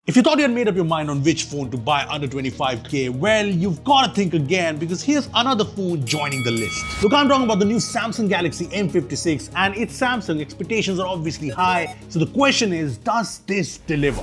If you thought you had made up your mind on which phone to buy under 25k, well, you've got to think again because here's another phone joining the list. Look, I'm talking about the new Samsung Galaxy M56, and it's Samsung. Expectations are obviously high, so the question is, does this deliver?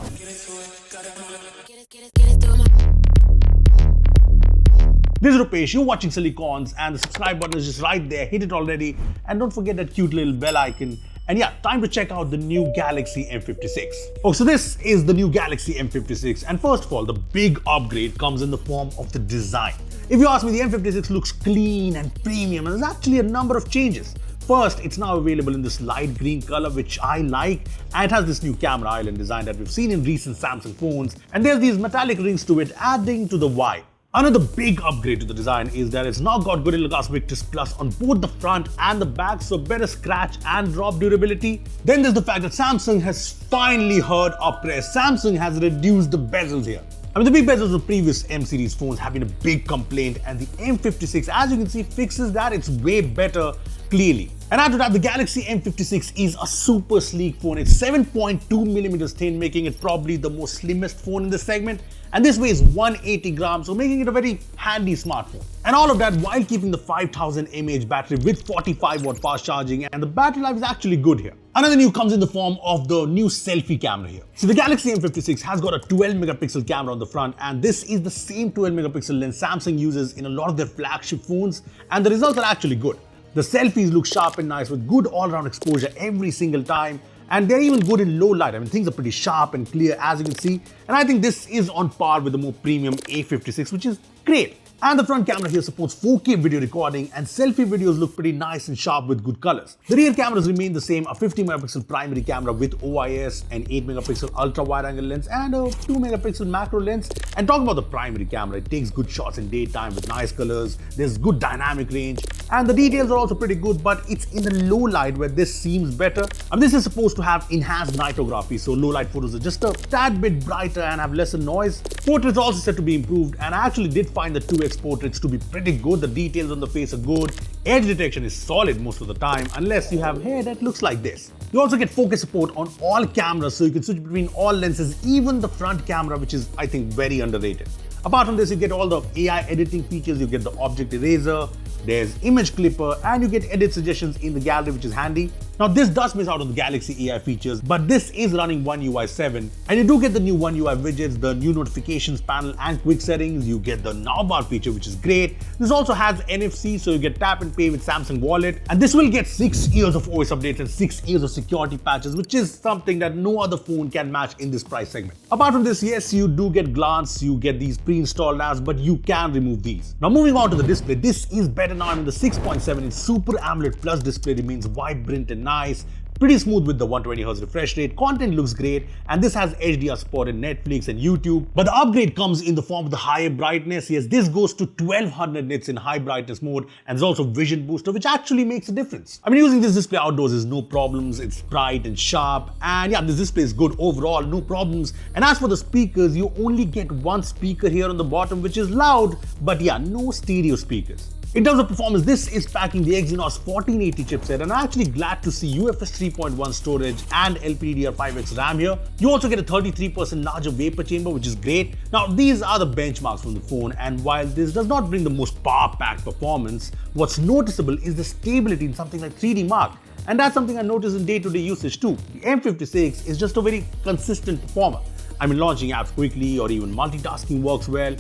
This is Rupesh, you're watching Sillycorns, and the subscribe button is just right there. Hit it already, and don't forget that cute little bell icon. And yeah, time to check out the new Galaxy M56. Oh, so this is the new Galaxy M56, and first of all, the big upgrade comes in the form of the design. If you ask me, the M56 looks clean and premium, and there's actually a number of changes. First, it's now available in this light green color, which I like, and it has this new camera island design that we've seen in recent Samsung phones, and there's these metallic rings to it, adding to the vibe. Another big upgrade to the design is that it's now got Gorilla Glass Victus Plus on both the front and the back, so better scratch and drop durability. Then there's the fact that Samsung has finally heard our press. Samsung has reduced the bezels here. I mean, the big bezels of previous M series phones have been a big complaint, and the M56, as you can see, fixes that. It's way better, clearly. And after that, the Galaxy M56 is a super sleek phone. It's 7.2mm thin, making it probably the most slimmest phone in this segment. And this weighs 180 grams, so making it a very handy smartphone. And all of that while keeping the 5000 mAh battery with 45-watt fast charging, and the battery life is actually good here. Another new comes in the form of the new selfie camera here. So the Galaxy M56 has got a 12-megapixel camera on the front, and this is the same 12-megapixel lens Samsung uses in a lot of their flagship phones, and the results are actually good. The selfies look sharp and nice with good all-around exposure every single time, and they're even good in low light. I mean, things are pretty sharp and clear, as you can see, and I think this is on par with the more premium A56, which is great. And the front camera here supports 4K video recording, and selfie videos look pretty nice and sharp with good colors. The rear cameras remain the same, a 50-megapixel primary camera with OIS, an 8-megapixel ultra-wide-angle lens, and a 2-megapixel macro lens. And talk about the primary camera, it takes good shots in daytime with nice colors, there's good dynamic range, and the details are also pretty good, but it's in the low light where this seems better. And this is supposed to have enhanced nitography, so low light photos are just a tad bit brighter and have lesser noise. Portraits are also said to be improved, and I actually did find the 2x portraits to be pretty good. The details on the face are good. Edge detection is solid most of the time, unless you have hair that looks like this. You also get focus support on all cameras, so you can switch between all lenses, even the front camera, which is, I think, very underrated. Apart from this, you get all the AI editing features. You get the object eraser, there's image clipper, and you get edit suggestions in the gallery, which is handy. Now, this does miss out on the Galaxy AI features, but this is running One UI 7, and you do get the new One UI widgets, the new notifications panel, and quick settings. You get the navbar feature, which is great. This also has NFC, so you get tap and pay with Samsung Wallet, and this will get 6 years of OS updates and 6 years of security patches, which is something that no other phone can match in this price segment. Apart from this, yes, you do get glance, you get these pre-installed apps, but you can remove these. Now, moving on to the display, this is better now. I mean, the 6.7-inch Super AMOLED Plus display remains vibrant and nice, pretty smooth with the 120Hz refresh rate. Content looks great, and this has HDR support in Netflix and YouTube. But the upgrade comes in the form of the higher brightness. Yes, this goes to 1200 nits in high brightness mode, and there's also vision booster, which actually makes a difference. I mean, using this display outdoors is no problems. It's bright and sharp, and yeah, this display is good overall, no problems. And as for the speakers, you only get one speaker here on the bottom, which is loud, but yeah, no stereo speakers. In terms of performance, this is packing the Exynos 1480 chipset, and I'm actually glad to see UFS 3.1 storage and LPDDR5X RAM here. You also get a 33% larger vapor chamber, which is great. Now, these are the benchmarks from the phone, and while this does not bring the most power-packed performance, what's noticeable is the stability in something like 3D Mark. And that's something I notice in day-to-day usage too. The M56 is just a very consistent performer. I mean, launching apps quickly or even multitasking works well.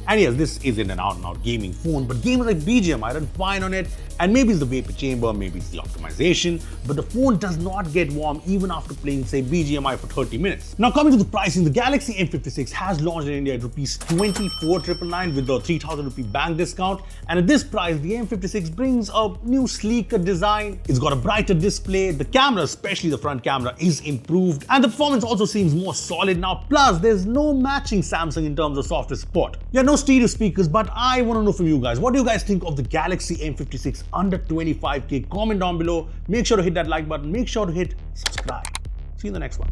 And yes, this isn't an out-and-out gaming phone, but games like BGM, I run fine on it, and maybe it's the vapor chamber, maybe it's the optimization, but the phone does not get warm even after playing, say, BGMI for 30 minutes. Now, coming to the pricing, the Galaxy M56 has launched in India at Rs 24,999 with the 3,000 rupee bank discount, and at this price, the M56 brings a new sleeker design. It's got a brighter display, the camera, especially the front camera, is improved, and the performance also seems more solid now. Plus, there's no matching Samsung in terms of software support. Yeah, no stereo speakers, but I want to know from you guys, what do you guys think of the Galaxy M56 under 25k? Comment down below. Make sure to hit that like button. Make sure to hit subscribe. See you in the next one.